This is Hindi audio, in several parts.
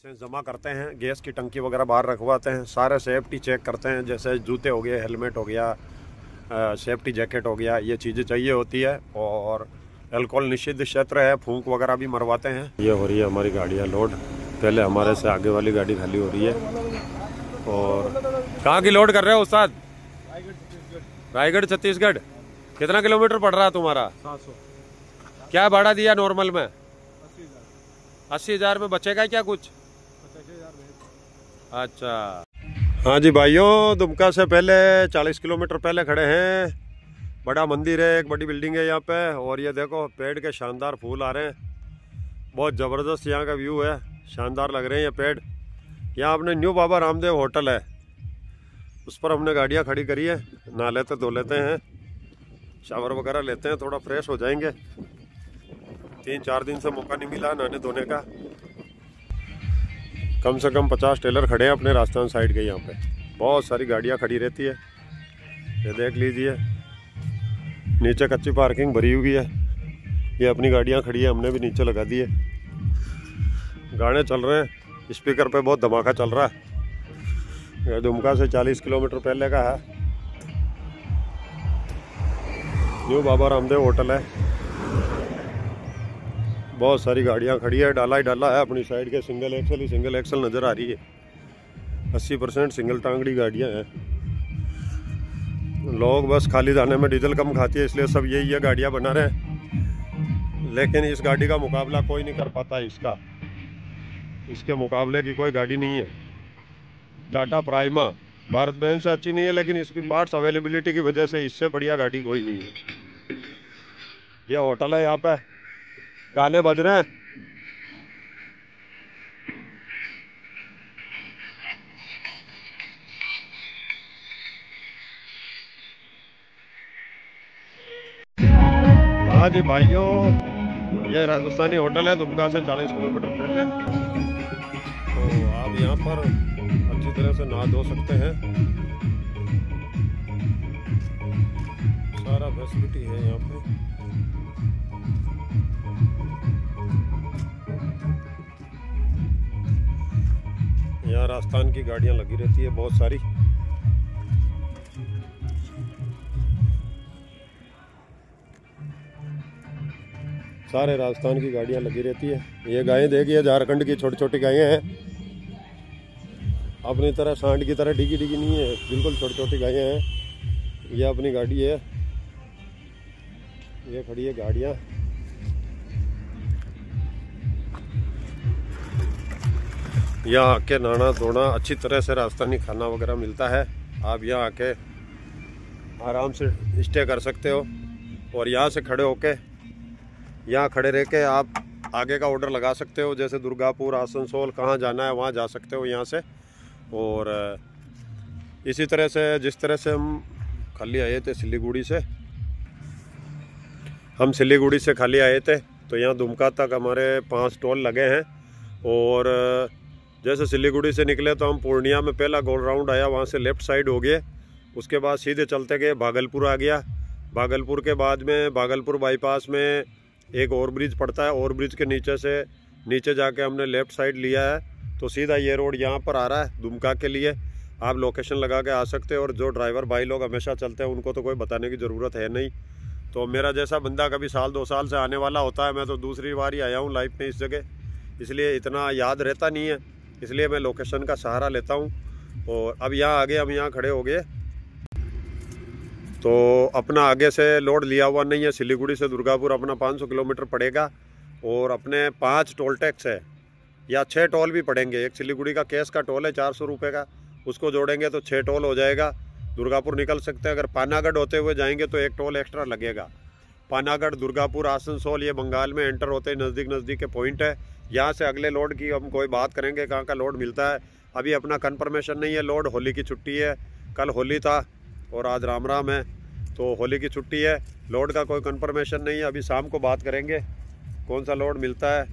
से जमा करते हैं, गैस की टंकी वगैरह बाहर रखवाते हैं, सारे सेफ्टी चेक करते हैं, जैसे जूते हो गए, हेलमेट हो गया, सेफ्टी जैकेट हो गया, ये चीज़ें चाहिए होती है। और अल्कोहल निषिद्ध क्षेत्र है, फूंक वगैरह भी मरवाते हैं। ये हो रही है हमारी गाड़ियाँ लोड, पहले हमारे से आगे वाली गाड़ी खाली हो रही है। और कहाँ की लोड कर रहे हो उस्ताद? रायगढ़ छत्तीसगढ़। कितना किलोमीटर पड़ रहा है तुम्हारा? 700। क्या भाड़ा दिया नॉर्मल में? 80,000 में बचेगा क्या कुछ? 85,000। अच्छा हाँ जी भाइयों, दुमका से पहले 40 किलोमीटर पहले खड़े हैं। बड़ा मंदिर है, एक बड़ी बिल्डिंग है यहाँ पे। और ये देखो पेड़ के शानदार फूल आ रहे हैं, बहुत ज़बरदस्त यहाँ का व्यू है, शानदार लग रहे हैं ये पेड़। यहाँ अपने न्यू बाबा रामदेव होटल है, उस पर हमने गाड़ियाँ खड़ी करी है। नहा लेते धो लेते हैं, शावर वगैरह लेते हैं, थोड़ा फ्रेश हो जाएंगे। 3-4 दिन से मौका नहीं मिला नहाने धोने का। कम से कम 50 टेलर खड़े हैं अपने राजस्थान साइड के। यहाँ पे बहुत सारी गाड़ियाँ खड़ी रहती है, ये देख लीजिए। नीचे कच्ची पार्किंग भरी हुई है, ये अपनी गाड़ियाँ खड़ी है, हमने भी नीचे लगा दी है। गाने चल रहे हैं, स्पीकर पे बहुत धमाका चल रहा है। ये दुमका से 40 किलोमीटर पहले का है, न्यू बाबा रामदेव होटल है। बहुत सारी गाड़ियां खड़ी है, डाला ही डाला है अपनी साइड के। सिंगल एक्सल ही सिंगल एक्सल नज़र आ रही है, 80% सिंगल टांगड़ी गाड़ियां हैं। लोग बस खाली दाने में डीजल कम खाती है, इसलिए सब यही है गाड़ियां बना रहे हैं। लेकिन इस गाड़ी का मुकाबला कोई नहीं कर पाता इसका, इसके मुकाबले की कोई गाड़ी नहीं है। टाटा प्राइमा भारत में से अच्छी नहीं है, लेकिन इसकी पार्ट्स अवेलेबिलिटी की वजह से इससे बढ़िया गाड़ी कोई नहीं है। यह होटल है, यहाँ पे गाने बज रहे हैं। हाँ जी भाइयों, ये राजस्थानी होटल है दुमका से 40 किलोमीटर पहले। तो आप यहाँ पर अच्छी तरह से नहा धो सकते हैं, सारा फैसिलिटी है यहाँ पे। यहाँ राजस्थान की गाड़ियाँ लगी रहती है बहुत सारी। सारे राजस्थान की गाड़ियाँ लगी रहती है। ये गायें देखिए, झारखंड की छोटी छोटी गायें हैं, अपनी तरह सांड की तरह डिगी डिगी नहीं है, बिल्कुल छोटी छोटी गायें हैं। ये अपनी गाड़ी है, ये खड़ी है गाड़ियाँ। यहाँ आके नहाना धोना, अच्छी तरह से राजस्थानी खाना वगैरह मिलता है। आप यहाँ आके आराम से स्टे कर सकते हो। और यहाँ से खड़े होके, यहाँ खड़े रह के आप आगे का ऑर्डर लगा सकते हो, जैसे दुर्गापुर, आसनसोल, कहाँ जाना है वहाँ जा सकते हो यहाँ से। और इसी तरह से जिस तरह से हम खाली आए थे सिलीगुड़ी से, हम सिलीगुड़ी से खाली आए थे, तो यहाँ दुमका तक हमारे 5 टोल लगे हैं। और जैसे सिलीगुड़ी से निकले तो हम पूर्णिया में पहला गोल राउंड आया, वहाँ से लेफ़्ट साइड हो गए। उसके बाद सीधे चलते गए भागलपुर आ गया। भागलपुर के बाद में भागलपुर बाईपास में एक ओवर ब्रिज पड़ता है, ओवर ब्रिज के नीचे से नीचे जाके हमने लेफ़्ट साइड लिया है, तो सीधा ये रोड यहाँ पर आ रहा है दुमका के लिए। आप लोकेशन लगा के आ सकते हो। और जो ड्राइवर भाई लोग हमेशा चलते हैं उनको तो कोई बताने की ज़रूरत है नहीं। तो मेरा जैसा बंदा कभी 1-2 साल से आने वाला होता है, मैं तो दूसरी बार ही आया हूँ लाइफ में इस जगह, इसलिए इतना याद रहता नहीं है, इसलिए मैं लोकेशन का सहारा लेता हूँ। और अब यहाँ आगे हम यहाँ खड़े हो गए, तो अपना आगे से लोड लिया हुआ नहीं है। सिलीगुड़ी से दुर्गापुर अपना 500 किलोमीटर पड़ेगा। और अपने 5 टोल टैक्स है, या 6 टोल भी पड़ेंगे। एक सिलीगुड़ी का कैश का टोल है 400 रुपये का, उसको जोड़ेंगे तो 6 टोल हो जाएगा। दुर्गापुर निकल सकते हैं। अगर पानागढ़ होते हुए जाएंगे तो 1 टोल एक्स्ट्रा लगेगा। पानागढ़, दुर्गापुर, आसनसोल ये बंगाल में एंटर होते हैं, नज़दीक नज़दीक के पॉइंट है। यहाँ से अगले लोड की हम कोई बात करेंगे, कहाँ का लोड मिलता है। अभी अपना कन्फर्मेशन नहीं है लोड। होली की छुट्टी है, कल होली था और आज राम राम है, तो होली की छुट्टी है, लोड का कोई कन्फर्मेशन नहीं है। अभी शाम को बात करेंगे कौन सा लोड मिलता है,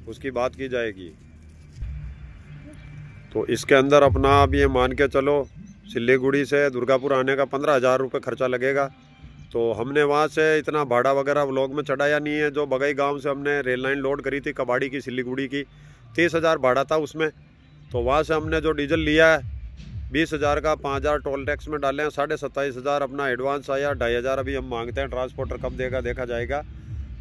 उसकी बात की जाएगी। तो इसके अंदर अपना अब ये मान के चलो, सिलीगुड़ी से दुर्गापुर आने का 15,000 रुपये खर्चा लगेगा। तो हमने वहाँ से इतना भाड़ा वगैरह व्लॉग में चढ़ाया नहीं है। जो बगई गांव से हमने रेल लाइन लोड करी थी कबाड़ी की, सिलीगुड़ी की, 30,000 भाड़ा था उसमें। तो वहाँ से हमने जो डीजल लिया है 20,000 का, 5,000 टोल टैक्स में डाले हैं, 27,500 अपना एडवांस आया, 2,500 अभी हम मांगते हैं। ट्रांसपोर्टर कब देगा देखा जाएगा।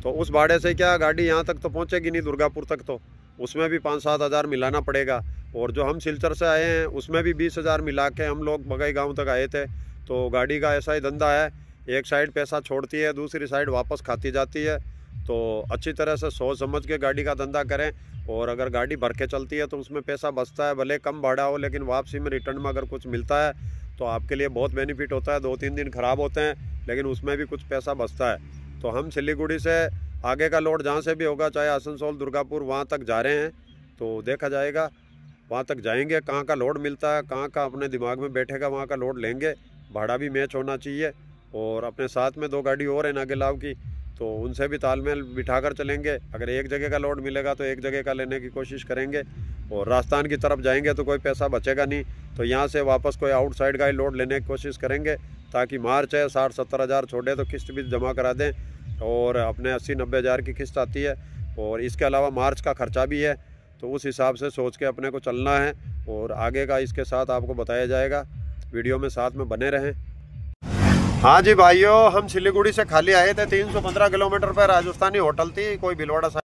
तो उस भाड़े से क्या गाड़ी यहाँ तक तो पहुँचेगी नहीं, दुर्गापुर तक, तो उसमें भी 5-7 हज़ार मिलाना पड़ेगा। और जो हम सिलचर से आए हैं उसमें भी 20,000 मिला के हम लोग बगई गाँव तक आए थे। तो गाड़ी का ऐसा ही धंधा है, एक साइड पैसा छोड़ती है, दूसरी साइड वापस खाती जाती है। तो अच्छी तरह से सोच समझ के गाड़ी का धंधा करें। और अगर गाड़ी भर के चलती है तो उसमें पैसा बचता है, भले कम भाड़ा हो, लेकिन वापसी में रिटर्न में अगर कुछ मिलता है तो आपके लिए बहुत बेनिफिट होता है। 2-3 दिन ख़राब होते हैं लेकिन उसमें भी कुछ पैसा बचता है। तो हम सिलीगुड़ी से आगे का लोड जहाँ से भी होगा, चाहे आसनसोल, दुर्गापुर, वहाँ तक जा रहे हैं। तो देखा जाएगा, वहाँ तक जाएंगे, कहाँ का लोड मिलता है, कहाँ का अपने दिमाग में बैठेगा वहाँ का लोड लेंगे। भाड़ा भी मैच होना चाहिए। और अपने साथ में 2 गाड़ी और है नागेलाव की, तो उनसे भी तालमेल बिठाकर चलेंगे। अगर एक जगह का लोड मिलेगा तो एक जगह का लेने की कोशिश करेंगे। और राजस्थान की तरफ जाएंगे तो कोई पैसा बचेगा नहीं, तो यहाँ से वापस कोई आउटसाइड का ही लोड लेने की कोशिश करेंगे, ताकि मार्च है 60-70 हज़ार छोड़े तो किस्त भी जमा करा दें। और अपने 80-90 हज़ार की किस्त आती है। और इसके अलावा मार्च का खर्चा भी है, तो उस हिसाब से सोच के अपने को चलना है। और आगे का इसके साथ आपको बताया जाएगा, वीडियो में साथ में बने रहें। हाँ जी भाइयों, हम सिलीगुड़ी से खाली आए थे। 315 किलोमीटर पर राजस्थानी होटल थी, कोई भिलवाड़ा साइड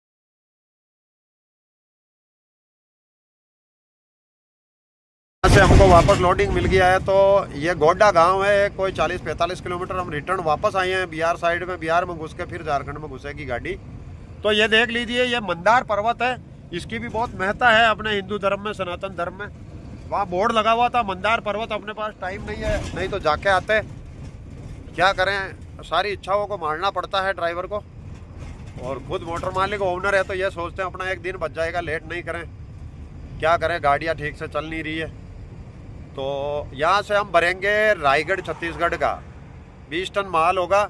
से हमको वापस लोडिंग मिल गया है। तो ये गोड्डा गांव है, कोई 40-45 किलोमीटर। हम रिटर्न वापस आए हैं बिहार साइड में, बिहार में घुस के फिर झारखंड में घुसेगी गाड़ी। तो ये देख लीजिए, ये मंदार पर्वत है, इसकी भी बहुत महत्ता है अपने हिंदू धर्म में, सनातन धर्म में। वहाँ बोर्ड लगा हुआ था मंदार पर्वत। अपने पास टाइम नहीं है, नहीं तो जाके आते। क्या करें, सारी इच्छाओं को मारना पड़ता है ड्राइवर को। और खुद मोटर मालिक ओनर है तो ये सोचते हैं अपना एक दिन बच जाएगा, लेट नहीं करें। क्या करें, गाड़ियाँ ठीक से चल नहीं रही है। तो यहाँ से हम भरेंगे रायगढ़ छत्तीसगढ़ का 20 टन माल होगा।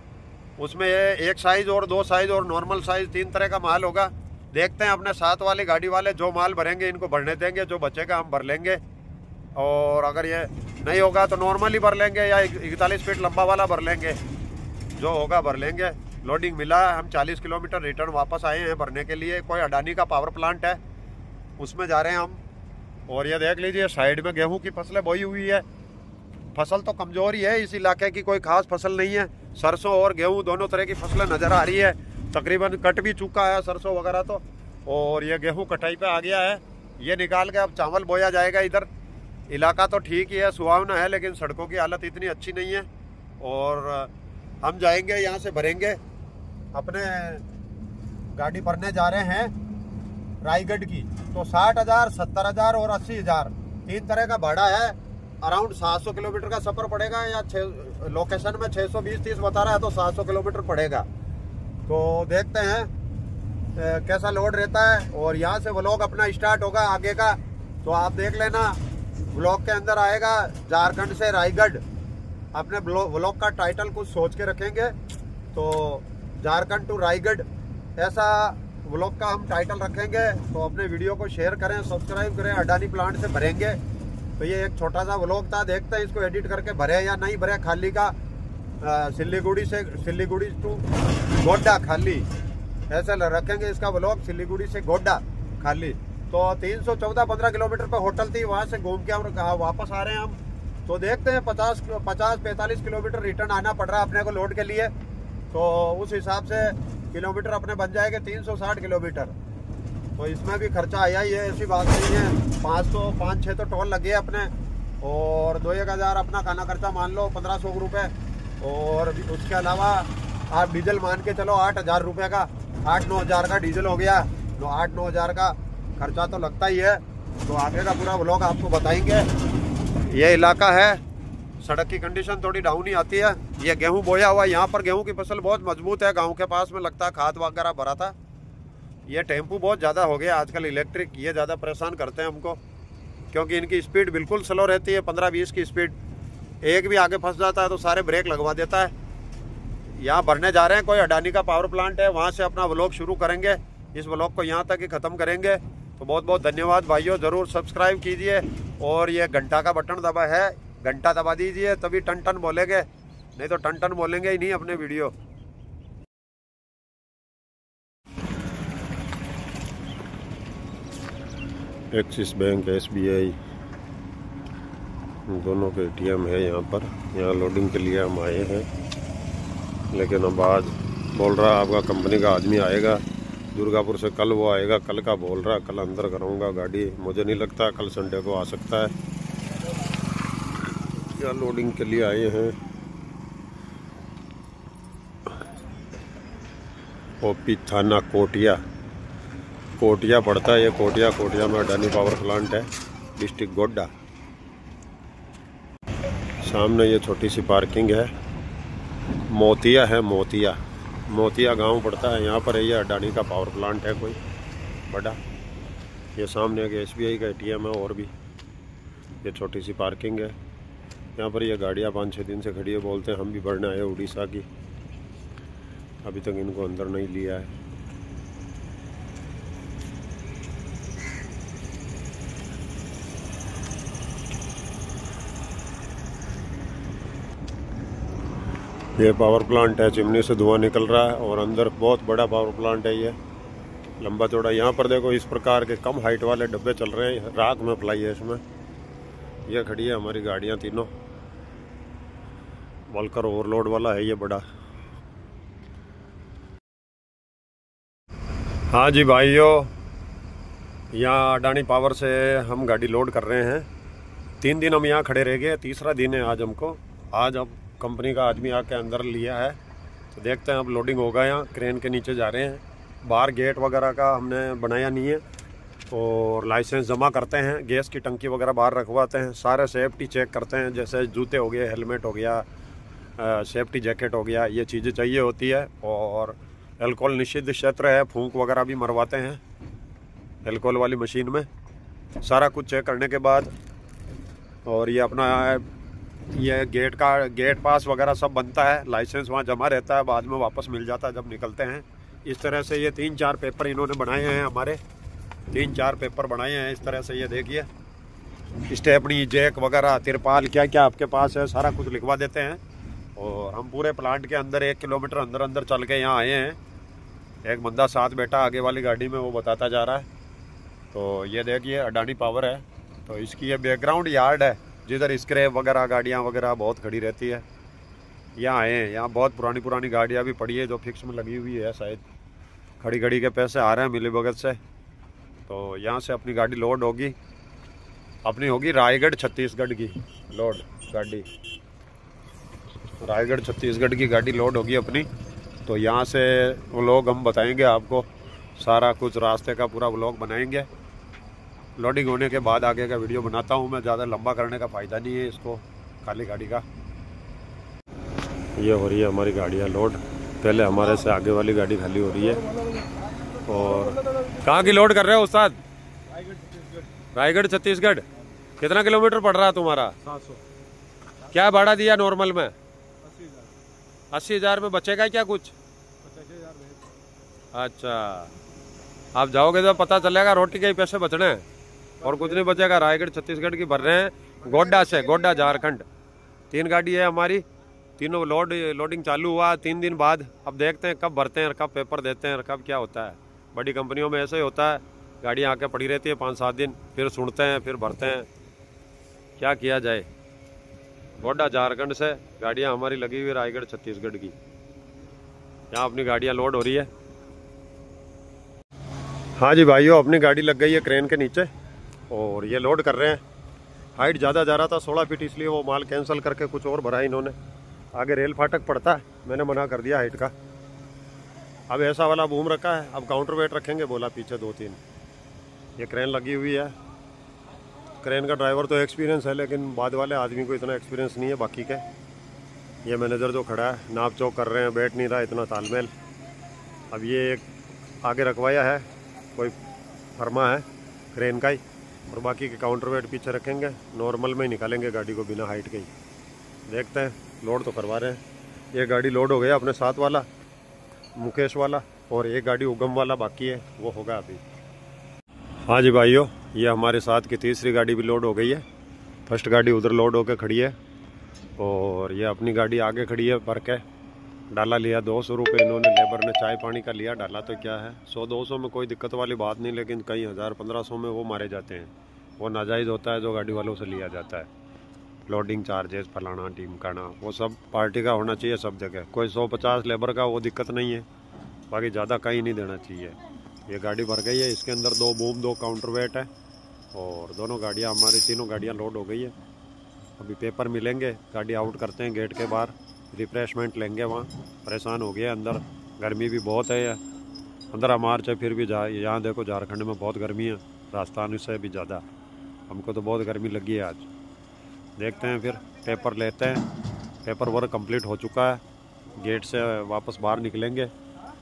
उसमें एक साइज़ और 2 साइज़ और नॉर्मल साइज़ 3 तरह का माल होगा। देखते हैं अपने साथ वाली गाड़ी वाले जो माल भरेंगे इनको भरने देंगे, जो बचेगा हम भर लेंगे। और अगर ये नहीं होगा तो नॉर्मली भर लेंगे, या 41 फीट लंबा वाला भर लेंगे, जो होगा भर लेंगे। लोडिंग मिला है, हम 40 किलोमीटर रिटर्न वापस आए हैं भरने के लिए। कोई अडानी का पावर प्लांट है, उसमें जा रहे हैं हम। और ये देख लीजिए, साइड में गेहूं की फसलें बोई हुई है। फसल तो कमज़ोर ही है, इस इलाके की कोई खास फसल नहीं है। सरसों और गेहूं दोनों तरह की फसलें नज़र आ रही है। तकरीबन कट भी चुका है सरसों वगैरह तो। और ये गेहूं कटाई पे आ गया है, ये निकाल के अब चावल बोया जाएगा। इधर इलाका तो ठीक ही है, सुहावना है, लेकिन सड़कों की हालत इतनी अच्छी नहीं है। और हम जाएंगे यहाँ से भरेंगे, अपने गाड़ी भरने जा रहे हैं रायगढ़ की। तो 60,000, 70,000 और 80,000 3 तरह का भाड़ा है। अराउंड 700 किलोमीटर का सफ़र पड़ेगा, या लोकेशन में 620-30 बता रहा है तो 700 किलोमीटर पड़ेगा। तो देखते हैं कैसा लोड रहता है। और यहाँ से व्लॉग अपना स्टार्ट होगा आगे का, तो आप देख लेना। व्लॉग के अंदर आएगा झारखंड से रायगढ़। अपने व्लॉग का टाइटल कुछ सोच के रखेंगे, तो झारखंड टू रायगढ़ ऐसा व्लॉग का हम टाइटल रखेंगे। तो अपने वीडियो को शेयर करें, सब्सक्राइब करें। अडानी प्लांट से भरेंगे। तो ये एक छोटा सा व्लॉग था, देखते हैं इसको एडिट करके भरे या नहीं भरे। खाली का सिलीगुड़ी टू गोड्डा खाली ऐसे रखेंगे इसका व्लॉग, सिलीगुड़ी से गोड्डा खाली। तो 314-15 किलोमीटर पर होटल थी, वहाँ से घूम के हम वापस आ रहे हैं हम। तो देखते हैं 50-45 किलोमीटर रिटर्न आना पड़ रहा है अपने को लोड के लिए। तो उस हिसाब से किलोमीटर अपने बन जाएंगे 360 किलोमीटर। तो इसमें भी खर्चा आया ही है, ऐसी बात नहीं है। 500-5-6 तो टोल लगे अपने, और 2-1 हज़ार अपना खाना खर्चा मान लो 1500 रुपये। और उसके अलावा आप डीजल मान के चलो 8,000 रुपये का, 8-9 हज़ार का डीजल हो गया। तो 8-9 हज़ार का खर्चा तो लगता ही है। तो आगे का पूरा व्लॉग आपको बताएंगे। ये इलाका है, सड़क की कंडीशन थोड़ी डाउन ही आती है। ये गेहूं बोया हुआ, यहाँ पर गेहूं की फसल बहुत मजबूत है। गांव के पास में लगता है खाद वगैरह भरा था। ये टेम्पू बहुत ज़्यादा हो गया आजकल इलेक्ट्रिक, ये ज़्यादा परेशान करते हैं हमको, क्योंकि इनकी स्पीड बिल्कुल स्लो रहती है, 15-20 की स्पीड। एक भी आगे फंस जाता है तो सारे ब्रेक लगवा देता है। यहाँ भरने जा रहे हैं, कोई अडानी का पावर प्लांट है, वहाँ से अपना व्लॉग शुरू करेंगे। इस व्लॉग को यहाँ तक ही ख़त्म करेंगे। तो बहुत बहुत धन्यवाद भाइयों, ज़रूर सब्सक्राइब कीजिए। और ये घंटा का बटन दबा है, घंटा दबा दीजिए, तभी टन टन बोलेंगे, नहीं तो टन टन बोलेंगे ही नहीं अपने वीडियो। एक्सिस बैंक, SBI दोनों के ATM है यहाँ पर। यहाँ लोडिंग के लिए हम आए हैं, लेकिन अब आज बोल रहा आपका कंपनी का आदमी आएगा दुर्गापुर से, कल वो आएगा, कल का बोल रहा, कल अंदर कराऊंगा गाड़ी। मुझे नहीं लगता कल संडे को आ सकता है। यहाँ लोडिंग के लिए आए हैं। OP थाना कोटिया पड़ता है ये। कोटिया में अडानी पावर प्लांट है, डिस्ट्रिक्ट गोड्डा। सामने ये छोटी सी पार्किंग है। मोतिया है, मोतिया गांव पड़ता है यहाँ पर है। ये अडानी का पावर प्लांट है कोई बड़ा। ये सामने एक SBI का ATM है। और भी ये छोटी सी पार्किंग है। यहाँ पर ये गाड़ियाँ 5-6 दिन से खड़ी है। बोलते हैं हम भी भरने आए उड़ीसा की, अभी तक इनको अंदर नहीं लिया है। ये पावर प्लांट है, चिमनी से धुआं निकल रहा है और अंदर बहुत बड़ा पावर प्लांट है। ये लंबा चौड़ा। यहाँ पर देखो इस प्रकार के कम हाइट वाले डब्बे चल रहे हैं, राख में प्लाई है इसमें। ये खड़ी है हमारी गाड़ियाँ तीनों। वॉल्कर ओवरलोड वाला है ये बड़ा। हाँ जी भाइयों, यहाँ अडानी पावर से हम गाड़ी लोड कर रहे हैं। 3 दिन हम यहाँ खड़े रह गए, तीसरा दिन है आज हमको। आज अब कंपनी का आदमी आके अंदर लिया है, तो देखते हैं अब लोडिंग होगा। यहाँ क्रेन के नीचे जा रहे हैं। बाहर गेट वगैरह का हमने बनाया नहीं है, और लाइसेंस जमा करते हैं। गैस की टंकी वगैरह बाहर रखवाते हैं। सारे सेफ्टी चेक करते हैं, जैसे जूते हो गए, हेलमेट हो गया, सेफ्टी जैकेट हो गया, ये चीज़ें चाहिए होती है। और अल्कोहल निषिद्ध क्षेत्र है, फूंक वगैरह भी मरवाते हैं अल्कोहल वाली मशीन में। सारा कुछ चेक करने के बाद, और ये अपना ये गेट पास वगैरह सब बनता है। लाइसेंस वहाँ जमा रहता है, बाद में वापस मिल जाता है जब निकलते हैं। इस तरह से ये 3-4 पेपर इन्होंने बनाए हैं हमारे। 3-4 पेपर बनाए हैं इस तरह से। ये देखिए, स्टेपनी, जैक वगैरह, तिरपाल, क्या क्या आपके पास है सारा कुछ लिखवा देते हैं। और हम पूरे प्लांट के अंदर 1 किलोमीटर अंदर चल के यहाँ आए हैं। एक बंदा साथ बैठा आगे वाली गाड़ी में, वो बताता जा रहा है। तो ये देखिए अडानी पावर है। तो इसकी ये बैकग्राउंड यार्ड है, जिधर स्क्रैप वगैरह गाड़ियाँ वगैरह बहुत खड़ी रहती है। यहाँ आए हैं। यहाँ बहुत पुरानी गाड़ियाँ भी पड़ी है जो फिक्स में लगी हुई है। शायद खड़ी के पैसे आ रहे हैं मिली भगत से। तो यहाँ से अपनी गाड़ी लोड होगी। अपनी होगी रायगढ़ छत्तीसगढ़ की लोड गाड़ी। रायगढ़ छत्तीसगढ़ की गाड़ी लोड होगी अपनी। तो यहाँ से व्लॉग हम बताएंगे आपको, सारा कुछ रास्ते का पूरा व्लॉग बनाएंगे। लोडिंग होने के बाद आगे का वीडियो बनाता हूँ मैं। ज़्यादा लंबा करने का फ़ायदा नहीं है इसको, खाली गाड़ी का। ये हो रही है हमारी गाड़ियाँ लोड। पहले हमारे से आगे वाली गाड़ी खाली हो रही है। और कहाँ की लोड कर रहे हो उस्ताद? रायगढ़ छत्तीसगढ़। कितना किलोमीटर पड़ रहा है तुम्हारा? 700। क्या भाड़ा दिया नॉर्मल में? 80,000 में बचेगा क्या कुछ? 85,000। अच्छा, आप जाओगे तो पता चलेगा रोटी के ही पैसे बचने हैं और कुछ नहीं बचेगा। रायगढ़ छत्तीसगढ़ की भर रहे हैं, गोड्डा से, गोड्डा झारखंड। 3 गाड़ी है हमारी, तीनों लोडिंग चालू हुआ 3 दिन बाद। अब देखते हैं कब भरते हैं और कब पेपर देते हैं और कब क्या होता है। बड़ी कंपनियों में ऐसा ही होता है, गाड़ियाँ आके पड़ी रहती है 5-7 दिन, फिर सुनते हैं, फिर भरते हैं। क्या किया जाए। गोड्डा झारखंड से गाड़ियाँ हमारी लगी हुई रायगढ़ छत्तीसगढ़ की। यहाँ अपनी गाड़ियाँ लोड हो रही है। हाँ जी भाइयों, अपनी गाड़ी लग गई है क्रेन के नीचे और ये लोड कर रहे हैं। हाइट ज़्यादा जा रहा था 16 फीट, इसलिए वो माल कैंसिल करके कुछ और भरा इन्होंने। आगे रेल फाटक पड़ता है, मैंने मना कर दिया हाइट का। अब ऐसा वाला बूम रखा है, अब काउंटर वेट रखेंगे बोला पीछे 2-3। ये क्रेन लगी हुई है। क्रेन का ड्राइवर तो एक्सपीरियंस है, लेकिन बाद वाले आदमी को इतना एक्सपीरियंस नहीं है बाकी के। ये मैनेजर जो खड़ा है नाप चौक कर रहे हैं, बैठ नहीं रहा इतना तालमेल। अब ये एक आगे रखवाया है, कोई फर्मा है क्रेन का ही, और बाकी के काउंटर वेट पीछे रखेंगे। नॉर्मल में ही निकालेंगे गाड़ी को बिना हाइट के ही। देखते हैं, लोड तो करवा रहे हैं। ये गाड़ी लोड हो गया अपने साथ वाला मुकेश वाला, और एक गाड़ी उगम वाला बाकी है, वो होगा अभी। हाँ जी भाइयों, ये हमारे साथ की तीसरी गाड़ी भी लोड हो गई है। फर्स्ट गाड़ी उधर लोड होकर खड़ी है और ये अपनी गाड़ी आगे खड़ी है भर के। डाला लिया 200 रुपये इन्होंने, लेबर ने चाय पानी का लिया। डाला तो क्या है 100-200 में कोई दिक्कत वाली बात नहीं, लेकिन कई 1000-1500 में वो मारे जाते हैं। वो नाजायज़ होता है जो गाड़ी वालों से लिया जाता है। लोडिंग चार्जेस फलाना ढिमकाना वो सब पार्टी का होना चाहिए सब जगह। कोई 150 लेबर का वो दिक्कत नहीं है, बाकी ज़्यादा कहीं नहीं देना चाहिए। ये गाड़ी भर गई है, इसके अंदर 2 बूम 2 काउंटर वेट है और दोनों गाड़ियाँ हमारी तीनों गाड़ियाँ लोड हो गई है। अभी पेपर मिलेंगे, गाड़ी आउट करते हैं गेट के बाहर, रिफ्रेशमेंट लेंगे वहाँ। परेशान हो गया अंदर, गर्मी भी बहुत है। 15 मार्च है फिर भी यहाँ देखो झारखंड में बहुत गर्मी है, राजस्थान से भी ज़्यादा। हमको तो बहुत गर्मी लगी है आज। देखते हैं फिर पेपर लेते हैं। पेपर वर्क कंप्लीट हो चुका है, गेट से वापस बाहर निकलेंगे,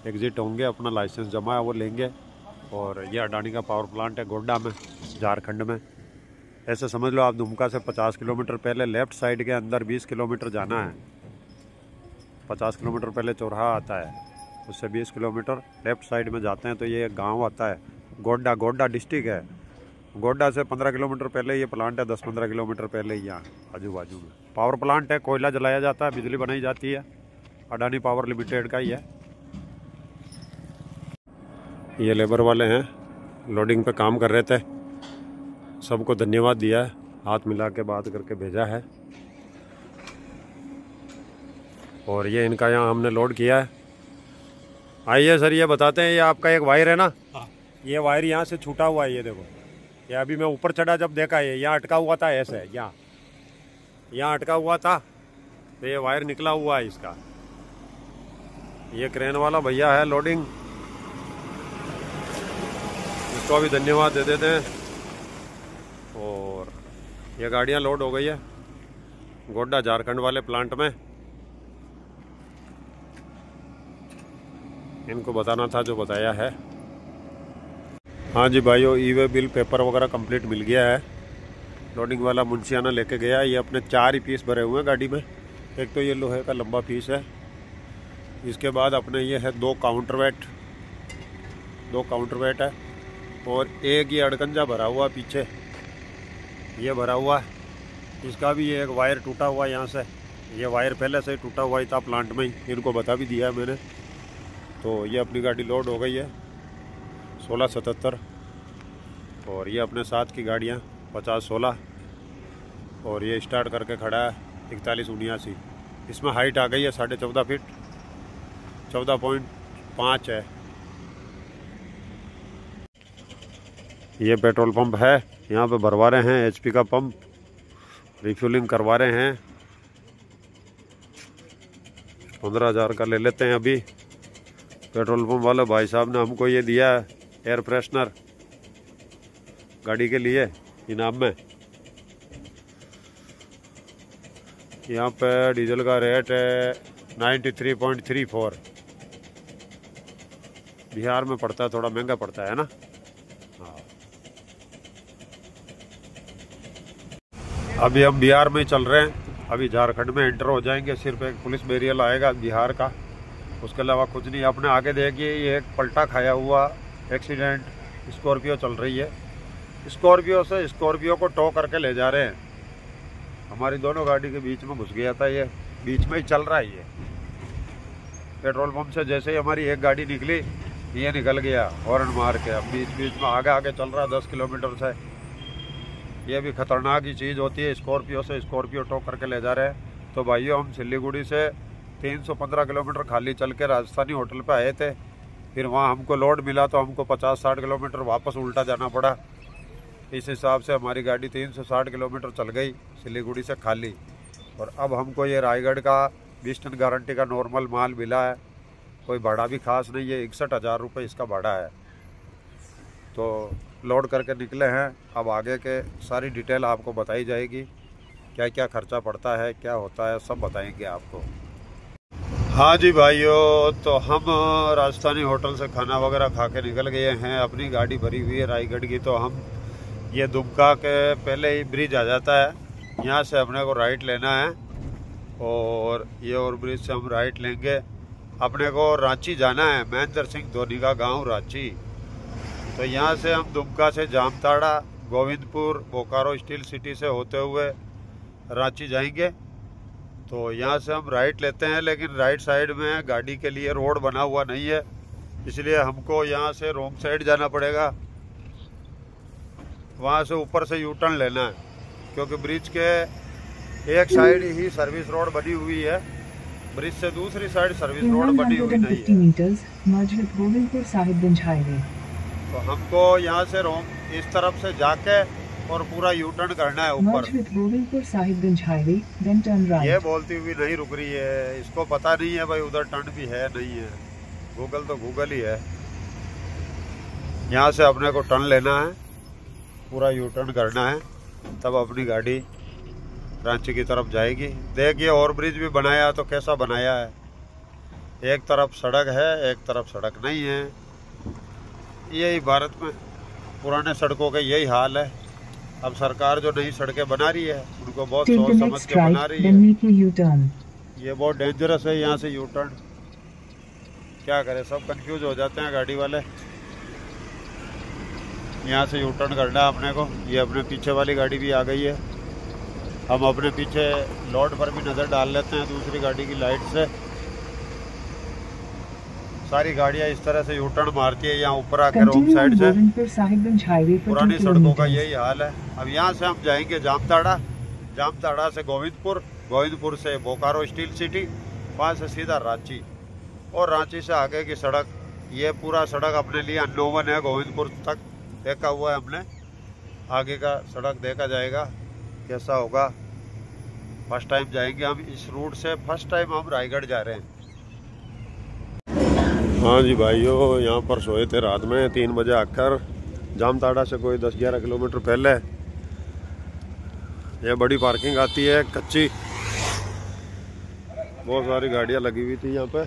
एग्ज़िट होंगे, अपना लाइसेंस जमा है वो लेंगे। और ये अडानी का पावर प्लांट है गोड्डा में, झारखंड में। ऐसे समझ लो आप दुमका से 50 किलोमीटर पहले लेफ़्ट साइड के अंदर 20 किलोमीटर जाना है। 50 किलोमीटर पहले चौराहा आता है, उससे 20 किलोमीटर लेफ़्ट साइड में जाते हैं तो ये एक गांव आता है गोड्डा। गोड्डा डिस्ट्रिक्ट है। गोड्डा से 15 किलोमीटर पहले ये प्लांट है, 10-15 किलोमीटर पहले यहाँ आजू बाजू में पावर प्लांट है। कोयला जलाया जाता है, बिजली बनाई जाती है, अडानी पावर लिमिटेड का ही है। ये लेबर वाले हैं, लोडिंग पे काम कर रहे थे, सबको धन्यवाद दिया है, हाथ मिला के बात करके भेजा है। और ये इनका यहाँ हमने लोड किया है। आइए सर ये बताते हैं, ये आपका एक वायर है ना? हाँ। ये वायर यहाँ से छूटा हुआ है, ये देखो। ये अभी मैं ऊपर चढ़ा जब देखा ये यहाँ अटका हुआ था, ऐसे यहाँ अटका हुआ था, तो ये वायर निकला हुआ है इसका। ये क्रेन वाला भैया है लोडिंग, इसको भी धन्यवाद दे देते हैं। और ये गाड़ियाँ लोड हो गई है गोड्डा झारखंड वाले प्लांट में। इनको बताना था जो बताया है। हाँ जी भाइयों, ई-वे बिल पेपर वगैरह कंप्लीट मिल गया है। लोडिंग वाला मुंशियाना लेके गया। ये अपने 4 ही पीस भरे हुए हैं गाड़ी में। एक तो ये लोहे का लंबा पीस है, इसके बाद अपने ये है 2 काउंटर वेट है, और एक ये अड़कंजा भरा हुआ पीछे, ये भरा हुआ है। इसका भी ये एक वायर टूटा हुआ यहाँ से। ये वायर पहले से ही टूटा हुआ ही था प्लांट में ही, इनको बता भी दिया है मैंने। तो ये अपनी गाड़ी लोड हो गई है 1677। और ये अपने साथ की गाड़ियाँ 50-16। और ये स्टार्ट करके खड़ा है 4179। इसमें हाइट आ गई है 14.5 फीट, 14.5 है। ये पेट्रोल पंप है, यहाँ पे भरवा रहे हैं HP का पंप, रिफ्यूलिंग करवा रहे हैं। 15,000 का ले लेते हैं अभी। पेट्रोल पंप वाले भाई साहब ने हमको ये दिया है एयर फ्रेशनर गाड़ी के लिए इनाम में। यहाँ पे डीजल का रेट है 93.34। बिहार में पड़ता है, थोड़ा महंगा पड़ता है ना। हाँ, अभी हम बिहार में चल रहे हैं, अभी झारखंड में एंटर हो जाएंगे। सिर्फ एक पुलिस बैरियर आएगा बिहार का, उसके अलावा कुछ नहीं। अपने आगे देखिए ये एक पलटा खाया हुआ एक्सीडेंट, स्कॉर्पियो चल रही है। स्कॉर्पियो से स्कॉर्पियो को टो करके ले जा रहे हैं। हमारी दोनों गाड़ी के बीच में घुस गया था, ये बीच में ही चल रहा है। ये पेट्रोल पंप से जैसे ही हमारी एक गाड़ी निकली, ये निकल गया हॉर्न मार के। अब बीच में आगे चल रहा 10 किलोमीटर से। ये भी खतरनाक ही चीज़ होती है। स्कॉर्पियो से स्कॉर्पियो टो करके ले जा रहे हैं। तो भाइयों, हम सिलीगुड़ी से 315 किलोमीटर खाली चल के राजस्थानी होटल पे आए थे। फिर वहाँ हमको लोड मिला तो हमको 50-60 किलोमीटर वापस उल्टा जाना पड़ा। इस हिसाब से हमारी गाड़ी 360 किलोमीटर चल गई सिलीगुड़ी से खाली। और अब हमको ये रायगढ़ का 20 टन गारंटी का नॉर्मल माल मिला है। कोई भाड़ा भी खास नहीं है, 61,000 रुपये इसका भाड़ा है। तो लोड करके निकले हैं। अब आगे के सारी डिटेल आपको बताई जाएगी, क्या क्या खर्चा पड़ता है, क्या होता है, सब बताएंगे आपको। हाँ जी भाइयों, तो हम राजस्थानी होटल से खाना वगैरह खा के निकल गए हैं। अपनी गाड़ी भरी हुई है रायगढ़ की। तो हम ये दुमका के पहले ही ब्रिज आ जाता है, यहाँ से अपने को राइट लेना है। और ये और ब्रिज से हम राइट लेंगे। अपने को रांची जाना है, महेंद्र सिंह धोनी का गांव रांची। तो यहाँ से हम दुमका से जामताड़ा, गोविंदपुर, बोकारो स्टील सिटी से होते हुए रांची जाएंगे। तो यहाँ से हम राइट लेते हैं, लेकिन राइट साइड में गाड़ी के लिए रोड बना हुआ नहीं है, इसलिए हमको यहाँ से रॉन्ग साइड जाना पड़ेगा। वहाँ से ऊपर से यू टर्न लेना है, क्योंकि ब्रिज के एक साइड ही सर्विस रोड बनी हुई है, ब्रिज से दूसरी साइड सर्विस रोड बनी हुई नहीं है। तो हमको यहाँ से रोंग इस तरफ से जाके और पूरा यू टर्न करना है ऊपर। ये बोलती हुई नहीं रुक रही है, इसको पता नहीं है भाई उधर टर्न भी है नहीं है। गूगल तो गूगल ही है। यहाँ से अपने को टर्न लेना है, पूरा यू टर्न करना है, तब अपनी गाड़ी रांची की तरफ जाएगी। देखिए और ब्रिज भी बनाया तो कैसा बनाया है, एक तरफ सड़क है एक तरफ सड़क नहीं है। यही भारत में पुराने सड़कों का यही हाल है। अब सरकार जो नई सड़कें बना रही है उनको बहुत सोच समझ के बना रही है। ये बहुत डेंजरस है यहाँ से यू टर्न, क्या करें, सब कंफ्यूज हो जाते हैं गाड़ी वाले। यहाँ से यू टर्न करना है अपने को। ये अपने पीछे वाली गाड़ी भी आ गई है, हम अपने पीछे लोड पर भी नज़र डाल लेते हैं दूसरी गाड़ी की लाइट से। सारी गाड़ियाँ इस तरह से यू टर्न मारती है यहाँ ऊपर आकर रोड साइड से। पुरानी सड़कों का यही हाल है। अब यहाँ से हम जाएंगे जामताड़ा, जामताड़ा से गोविंदपुर, गोविंदपुर से बोकारो स्टील सिटी, वहाँ से सीधा रांची, और रांची से आगे की सड़क, ये पूरा सड़क अपने लिए अननोवन है। गोविंदपुर तक देखा हुआ है हमने, आगे का सड़क देखा जाएगा कैसा होगा। फर्स्ट टाइम जाएंगे हम इस रूट से, फर्स्ट टाइम हम रायगढ़ जा रहे हैं। हाँ जी भाइयों, यहाँ पर सोए थे रात में 3 बजे आकर, जामताड़ा से कोई 10-11 किलोमीटर पहले। ये बड़ी पार्किंग आती है कच्ची, बहुत सारी गाड़ियाँ लगी हुई थी यहाँ पे,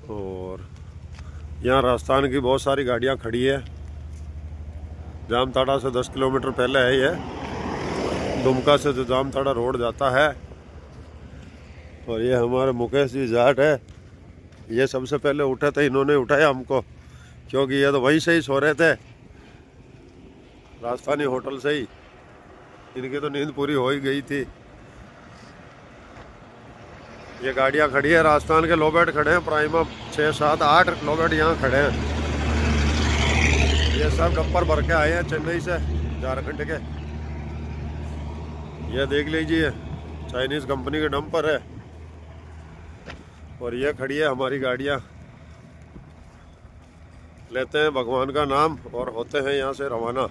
और यहाँ राजस्थान की बहुत सारी गाड़ियाँ खड़ी है। जामताड़ा से 10 किलोमीटर पहले है ये, दुमका से जो जामताड़ा रोड जाता है। और ये हमारे मुकेश जी जाट है, ये सबसे पहले उठे थे, इन्होंने उठाया हमको, क्योंकि ये तो वहीं से ही सो रहे थे, राजस्थानी होटल से ही। इनकी तो नींद पूरी हो ही गई थी। ये गाड़ियाँ खड़ी है, राजस्थान के लोबेट खड़े हैं, प्राइमा 6, 7, 8 लोबेट यहाँ खड़े हैं। ये सब डंपर भर के आए हैं चेन्नई से, झारखंड के। ये देख लीजिए चाइनीज कंपनी के डंपर है, और ये खड़ी है हमारी गाड़ियाँ। लेते हैं भगवान का नाम और होते हैं यहाँ से रवाना।